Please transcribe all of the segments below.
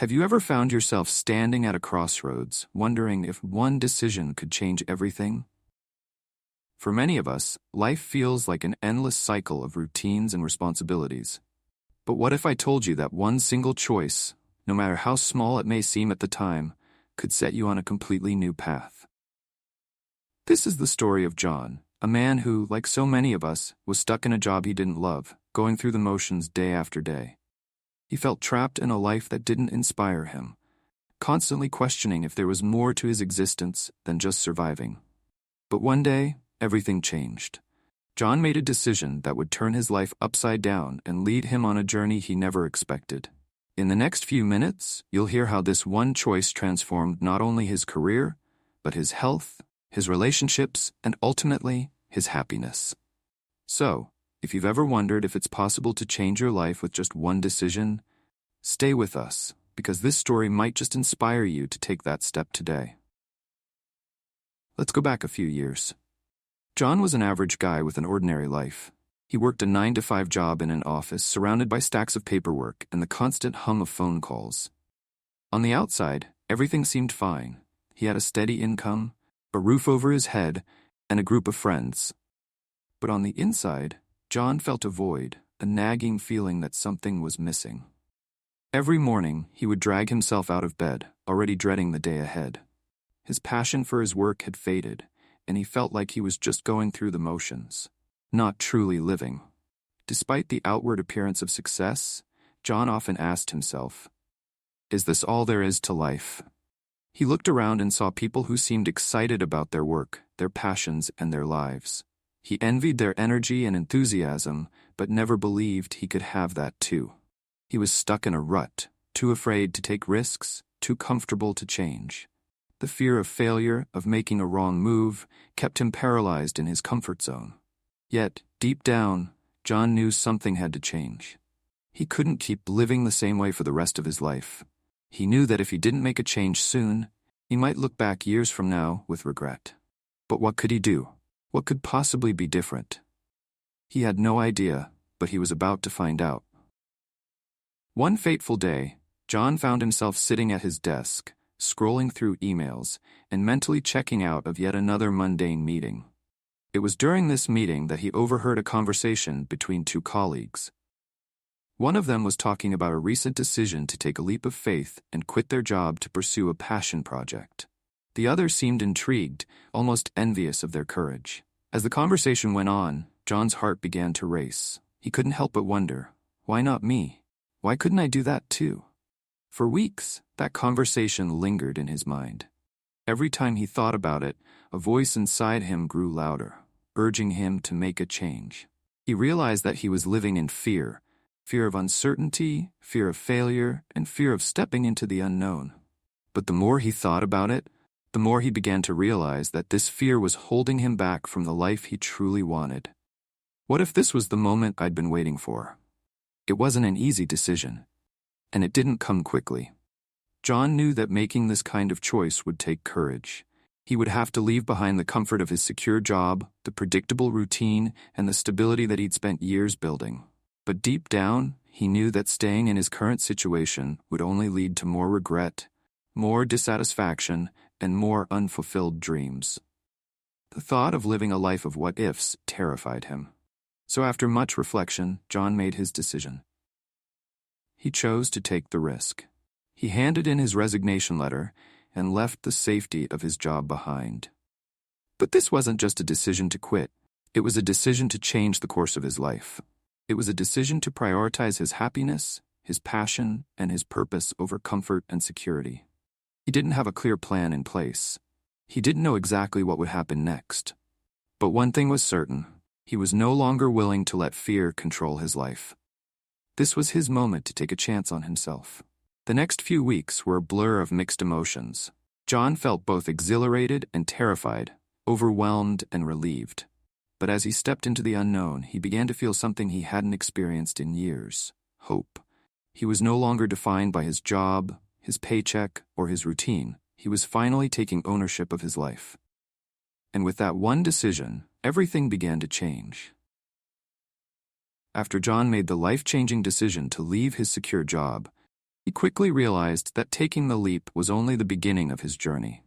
Have you ever found yourself standing at a crossroads, wondering if one decision could change everything? For many of us, life feels like an endless cycle of routines and responsibilities. But what if I told you that one single choice, no matter how small it may seem at the time, could set you on a completely new path? This is the story of John, a man who, like so many of us, was stuck in a job he didn't love, going through the motions day after day. He felt trapped in a life that didn't inspire him, constantly questioning if there was more to his existence than just surviving. But one day, everything changed. John made a decision that would turn his life upside down and lead him on a journey he never expected. In the next few minutes, you'll hear how this one choice transformed not only his career, but his health, his relationships, and ultimately, his happiness. So, if you've ever wondered if it's possible to change your life with just one decision, stay with us, because this story might just inspire you to take that step today. Let's go back a few years. John was an average guy with an ordinary life. He worked a 9-to-5 job in an office surrounded by stacks of paperwork and the constant hum of phone calls. On the outside, everything seemed fine. He had a steady income, a roof over his head, and a group of friends. But on the inside, John felt a void, a nagging feeling that something was missing. Every morning, he would drag himself out of bed, already dreading the day ahead. His passion for his work had faded, and he felt like he was just going through the motions, not truly living. Despite the outward appearance of success, John often asked himself, "Is this all there is to life?" He looked around and saw people who seemed excited about their work, their passions, and their lives. He envied their energy and enthusiasm, but never believed he could have that too. He was stuck in a rut, too afraid to take risks, too comfortable to change. The fear of failure, of making a wrong move, kept him paralyzed in his comfort zone. Yet, deep down, John knew something had to change. He couldn't keep living the same way for the rest of his life. He knew that if he didn't make a change soon, he might look back years from now with regret. But what could he do? What could possibly be different? He had no idea, but he was about to find out. One fateful day, John found himself sitting at his desk, scrolling through emails, and mentally checking out of yet another mundane meeting. It was during this meeting that he overheard a conversation between two colleagues. One of them was talking about a recent decision to take a leap of faith and quit their job to pursue a passion project. The other seemed intrigued, almost envious of their courage. As the conversation went on, John's heart began to race. He couldn't help but wonder, why not me? Why couldn't I do that too? For weeks, that conversation lingered in his mind. Every time he thought about it, a voice inside him grew louder, urging him to make a change. He realized that he was living in fear of uncertainty, fear of failure, and fear of stepping into the unknown. But the more he thought about it, the more he began to realize that this fear was holding him back from the life he truly wanted. What if this was the moment I'd been waiting for? It wasn't an easy decision, and it didn't come quickly. John knew that making this kind of choice would take courage. He would have to leave behind the comfort of his secure job, the predictable routine, and the stability that he'd spent years building. But deep down, he knew that staying in his current situation would only lead to more regret, more dissatisfaction, and more unfulfilled dreams. The thought of living a life of what-ifs terrified him. So after much reflection, John made his decision. He chose to take the risk. He handed in his resignation letter and left the safety of his job behind. But this wasn't just a decision to quit. It was a decision to change the course of his life. It was a decision to prioritize his happiness, his passion, and his purpose over comfort and security. He didn't have a clear plan in place. He didn't know exactly what would happen next. But one thing was certain. He was no longer willing to let fear control his life. This was his moment to take a chance on himself. The next few weeks were a blur of mixed emotions. John felt both exhilarated and terrified, overwhelmed and relieved. But as he stepped into the unknown, he began to feel something he hadn't experienced in years: hope. He was no longer defined by his job, his paycheck, or his routine. He was finally taking ownership of his life. And with that one decision, everything began to change. After John made the life-changing decision to leave his secure job, He quickly realized that taking the leap was only the beginning of his journey.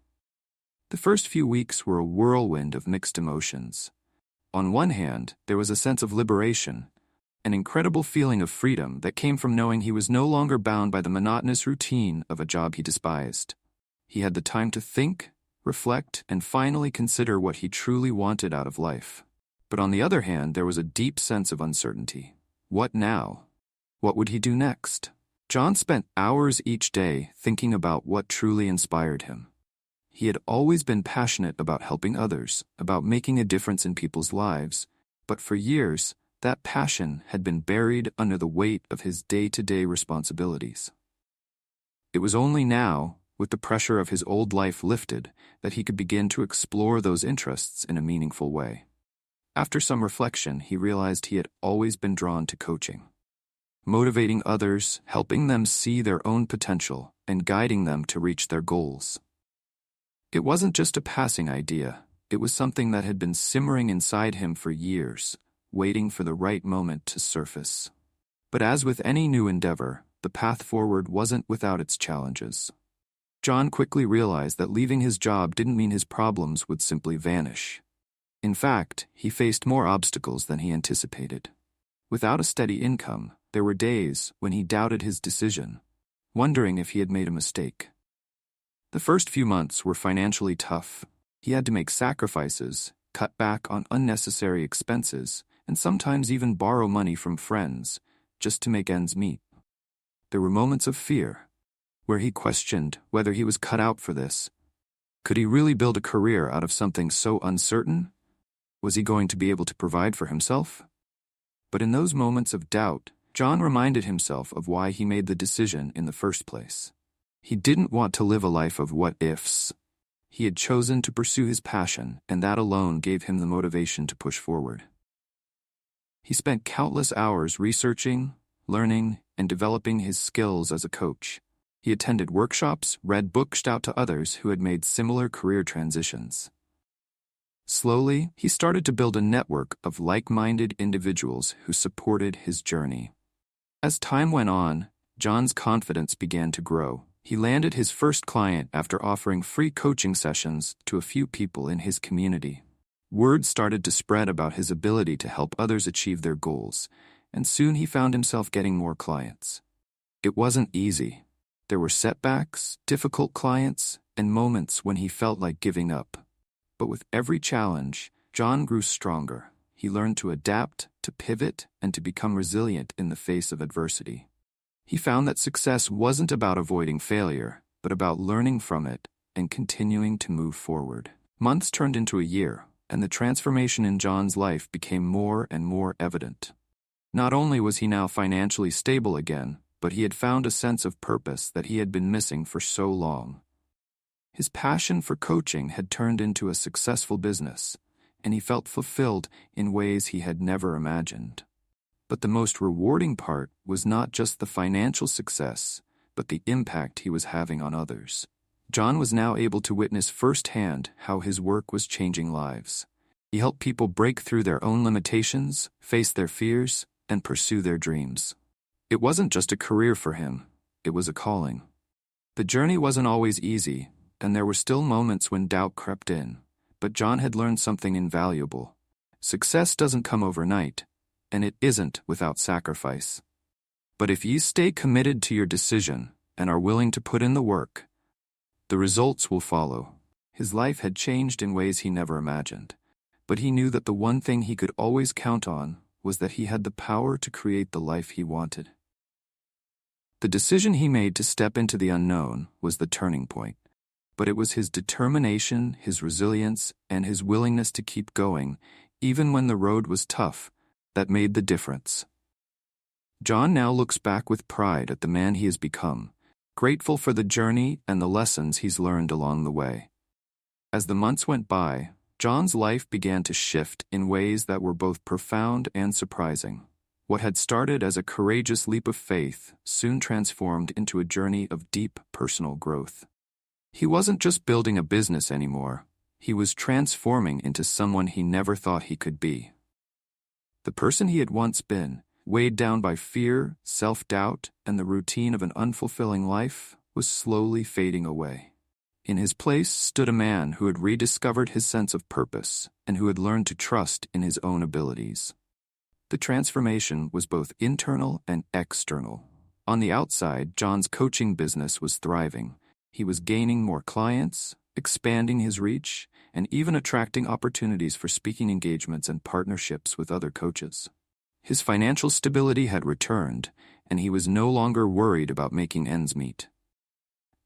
The first few weeks were a whirlwind of mixed emotions. On one hand, there was a sense of liberation, an incredible feeling of freedom that came from knowing he was no longer bound by the monotonous routine of a job he despised. He had the time to think, reflect, and finally consider what he truly wanted out of life. But on the other hand, there was a deep sense of uncertainty. What now? What would he do next? John spent hours each day thinking about what truly inspired him. He had always been passionate about helping others, about making a difference in people's lives, but for years, that passion had been buried under the weight of his day-to-day responsibilities. It was only now, with the pressure of his old life lifted, that he could begin to explore those interests in a meaningful way. After some reflection, he realized he had always been drawn to coaching. Motivating others, helping them see their own potential, and guiding them to reach their goals. It wasn't just a passing idea, it was something that had been simmering inside him for years, waiting for the right moment to surface. But as with any new endeavor, the path forward wasn't without its challenges. John quickly realized that leaving his job didn't mean his problems would simply vanish. In fact, he faced more obstacles than he anticipated. Without a steady income, there were days when he doubted his decision, wondering if he had made a mistake. The first few months were financially tough. He had to make sacrifices, cut back on unnecessary expenses, and sometimes even borrow money from friends, just to make ends meet. There were moments of fear, where he questioned whether he was cut out for this. Could he really build a career out of something so uncertain? Was he going to be able to provide for himself? But in those moments of doubt, John reminded himself of why he made the decision in the first place. He didn't want to live a life of what-ifs. He had chosen to pursue his passion, and that alone gave him the motivation to push forward. He spent countless hours researching, learning, and developing his skills as a coach. He attended workshops, read books out to others who had made similar career transitions. Slowly, he started to build a network of like-minded individuals who supported his journey. As time went on, John's confidence began to grow. He landed his first client after offering free coaching sessions to a few people in his community. Word started to spread about his ability to help others achieve their goals, and soon he found himself getting more clients. It wasn't easy. There were setbacks, difficult clients, and moments when he felt like giving up. But with every challenge, John grew stronger. He learned to adapt, to pivot, and to become resilient in the face of adversity. He found that success wasn't about avoiding failure, but about learning from it and continuing to move forward. Months turned into a year, and the transformation in John's life became more and more evident. Not only was he now financially stable again, but he had found a sense of purpose that he had been missing for so long. His passion for coaching had turned into a successful business, and he felt fulfilled in ways he had never imagined. But the most rewarding part was not just the financial success, but the impact he was having on others. John was now able to witness firsthand how his work was changing lives. He helped people break through their own limitations, face their fears, and pursue their dreams. It wasn't just a career for him, it was a calling. The journey wasn't always easy, and there were still moments when doubt crept in, but John had learned something invaluable. Success doesn't come overnight, and it isn't without sacrifice. But if you stay committed to your decision and are willing to put in the work, the results will follow. His life had changed in ways he never imagined, but he knew that the one thing he could always count on was that he had the power to create the life he wanted. The decision he made to step into the unknown was the turning point, but it was his determination, his resilience, and his willingness to keep going, even when the road was tough, that made the difference. John now looks back with pride at the man he has become, grateful for the journey and the lessons he's learned along the way. As the months went by, John's life began to shift in ways that were both profound and surprising. What had started as a courageous leap of faith soon transformed into a journey of deep personal growth. He wasn't just building a business anymore, he was transforming into someone he never thought he could be. The person he had once been, weighed down by fear, self-doubt, and the routine of an unfulfilling life, was slowly fading away. In his place stood a man who had rediscovered his sense of purpose and who had learned to trust in his own abilities. The transformation was both internal and external. On the outside, John's coaching business was thriving. He was gaining more clients, expanding his reach, and even attracting opportunities for speaking engagements and partnerships with other coaches. His financial stability had returned, and he was no longer worried about making ends meet.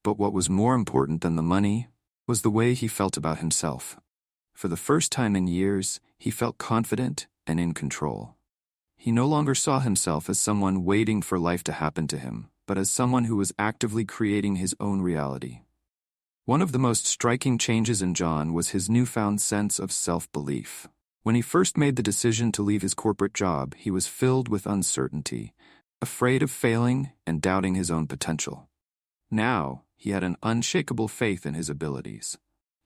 But what was more important than the money was the way he felt about himself. For the first time in years, he felt confident and in control. He no longer saw himself as someone waiting for life to happen to him, but as someone who was actively creating his own reality. One of the most striking changes in John was his newfound sense of self-belief. When he first made the decision to leave his corporate job, he was filled with uncertainty, afraid of failing and doubting his own potential. Now, he had an unshakable faith in his abilities.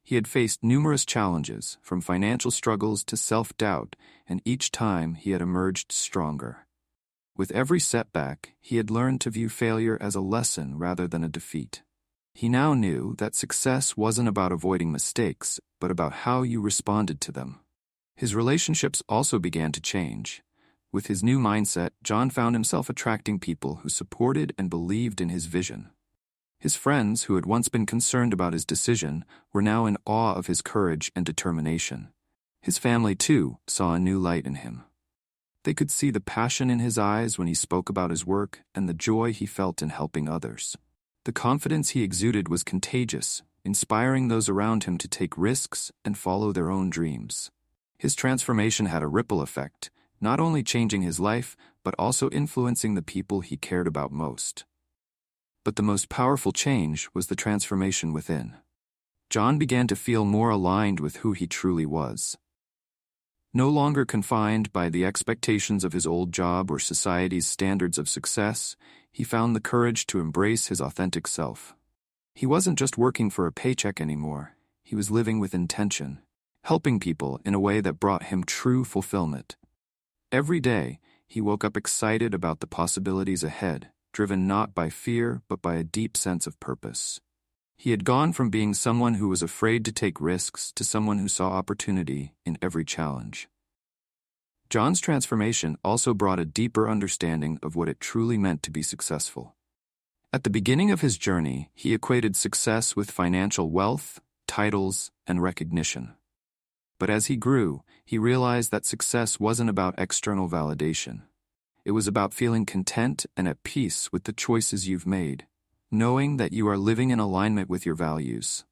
He had faced numerous challenges, from financial struggles to self-doubt, and each time he had emerged stronger. With every setback, he had learned to view failure as a lesson rather than a defeat. He now knew that success wasn't about avoiding mistakes, but about how you responded to them. His relationships also began to change. With his new mindset, John found himself attracting people who supported and believed in his vision. His friends, who had once been concerned about his decision, were now in awe of his courage and determination. His family, too, saw a new light in him. They could see the passion in his eyes when he spoke about his work and the joy he felt in helping others. The confidence he exuded was contagious, inspiring those around him to take risks and follow their own dreams. His transformation had a ripple effect, not only changing his life, but also influencing the people he cared about most. But the most powerful change was the transformation within. John began to feel more aligned with who he truly was. No longer confined by the expectations of his old job or society's standards of success, he found the courage to embrace his authentic self. He wasn't just working for a paycheck anymore, he was living with intention, helping people in a way that brought him true fulfillment. Every day, he woke up excited about the possibilities ahead, driven not by fear but by a deep sense of purpose. He had gone from being someone who was afraid to take risks to someone who saw opportunity in every challenge. John's transformation also brought a deeper understanding of what it truly meant to be successful. At the beginning of his journey, he equated success with financial wealth, titles, and recognition. But as he grew, he realized that success wasn't about external validation. It was about feeling content and at peace with the choices you've made, knowing that you are living in alignment with your values.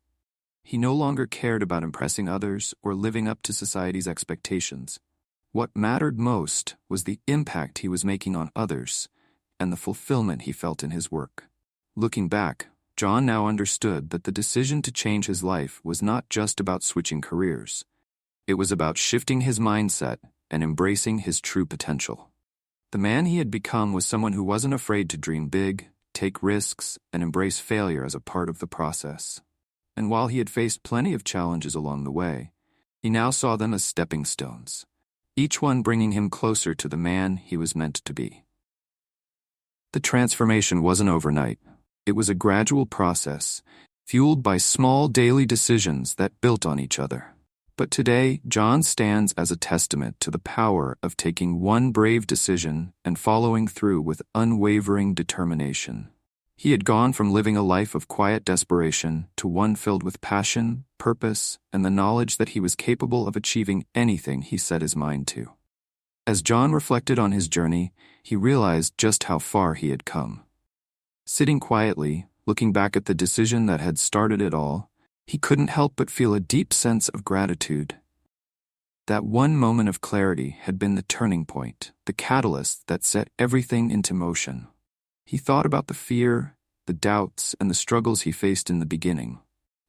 He no longer cared about impressing others or living up to society's expectations. What mattered most was the impact he was making on others and the fulfillment he felt in his work. Looking back, John now understood that the decision to change his life was not just about switching careers. It was about shifting his mindset and embracing his true potential. The man he had become was someone who wasn't afraid to dream big, take risks, and embrace failure as a part of the process. And while he had faced plenty of challenges along the way, he now saw them as stepping stones, each one bringing him closer to the man he was meant to be. The transformation wasn't overnight. It was a gradual process, fueled by small daily decisions that built on each other. But today, John stands as a testament to the power of taking one brave decision and following through with unwavering determination. He had gone from living a life of quiet desperation to one filled with passion, purpose, and the knowledge that he was capable of achieving anything he set his mind to. As John reflected on his journey, he realized just how far he had come. Sitting quietly, looking back at the decision that had started it all, he couldn't help but feel a deep sense of gratitude. That one moment of clarity had been the turning point, the catalyst that set everything into motion. He thought about the fear, the doubts, and the struggles he faced in the beginning.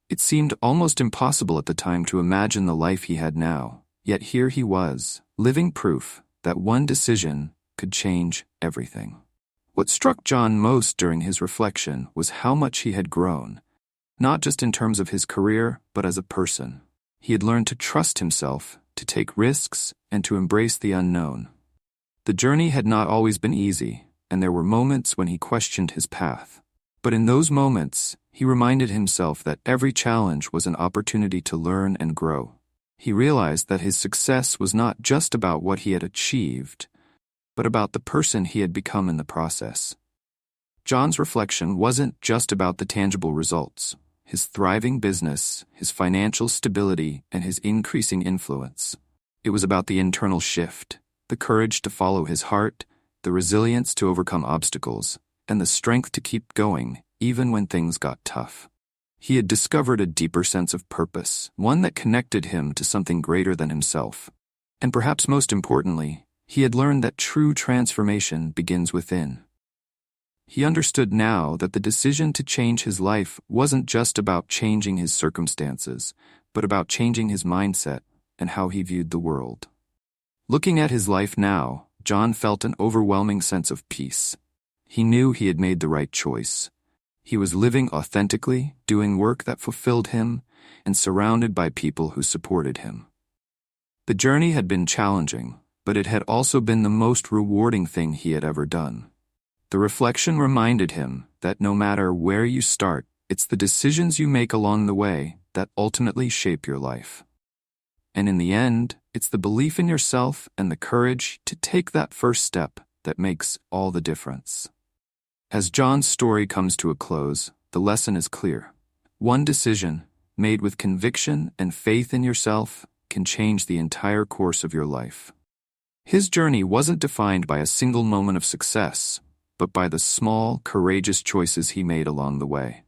It seemed almost impossible at the time to imagine the life he had now, yet here he was, living proof that one decision could change everything. What struck John most during his reflection was how much he had grown, not just in terms of his career, but as a person. He had learned to trust himself, to take risks, and to embrace the unknown. The journey had not always been easy, and there were moments when he questioned his path. But in those moments, he reminded himself that every challenge was an opportunity to learn and grow. He realized that his success was not just about what he had achieved, but about the person he had become in the process. John's reflection wasn't just about the tangible results, his thriving business, his financial stability, and his increasing influence. It was about the internal shift, the courage to follow his heart, the resilience to overcome obstacles, and the strength to keep going, even when things got tough. He had discovered a deeper sense of purpose, one that connected him to something greater than himself. And perhaps most importantly, he had learned that true transformation begins within. He understood now that the decision to change his life wasn't just about changing his circumstances, but about changing his mindset and how he viewed the world. Looking at his life now, John felt an overwhelming sense of peace. He knew he had made the right choice. He was living authentically, doing work that fulfilled him, and surrounded by people who supported him. The journey had been challenging, but it had also been the most rewarding thing he had ever done. The reflection reminded him that no matter where you start, it's the decisions you make along the way that ultimately shape your life. And in the end, it's the belief in yourself and the courage to take that first step that makes all the difference. As John's story comes to a close, the lesson is clear. One decision, made with conviction and faith in yourself, can change the entire course of your life. His journey wasn't defined by a single moment of success, but by the small, courageous choices he made along the way.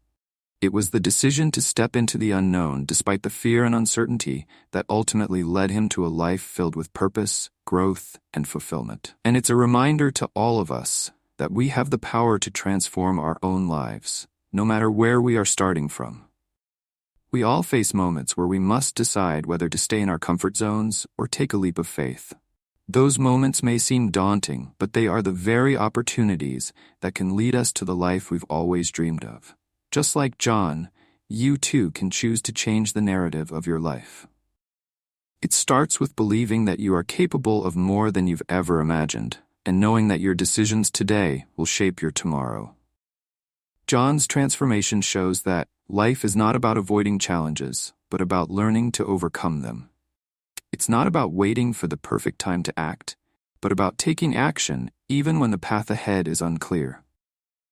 It was the decision to step into the unknown despite the fear and uncertainty that ultimately led him to a life filled with purpose, growth, and fulfillment. And it's a reminder to all of us that we have the power to transform our own lives, no matter where we are starting from. We all face moments where we must decide whether to stay in our comfort zones or take a leap of faith. Those moments may seem daunting, but they are the very opportunities that can lead us to the life we've always dreamed of. Just like John, you too can choose to change the narrative of your life. It starts with believing that you are capable of more than you've ever imagined, and knowing that your decisions today will shape your tomorrow. John's transformation shows that life is not about avoiding challenges, but about learning to overcome them. It's not about waiting for the perfect time to act, but about taking action even when the path ahead is unclear.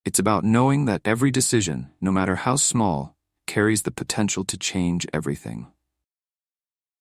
It's about knowing that every decision, no matter how small, carries the potential to change everything.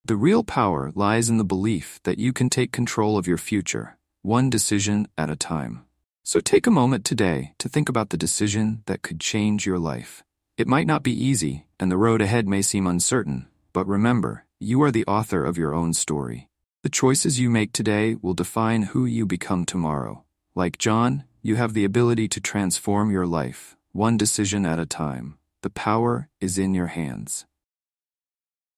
The real power lies in the belief that you can take control of your future, one decision at a time. So take a moment today to think about the decision that could change your life. It might not be easy, and the road ahead may seem uncertain, but remember, you are the author of your own story. The choices you make today will define who you become tomorrow. Like John, you have the ability to transform your life, one decision at a time. The power is in your hands.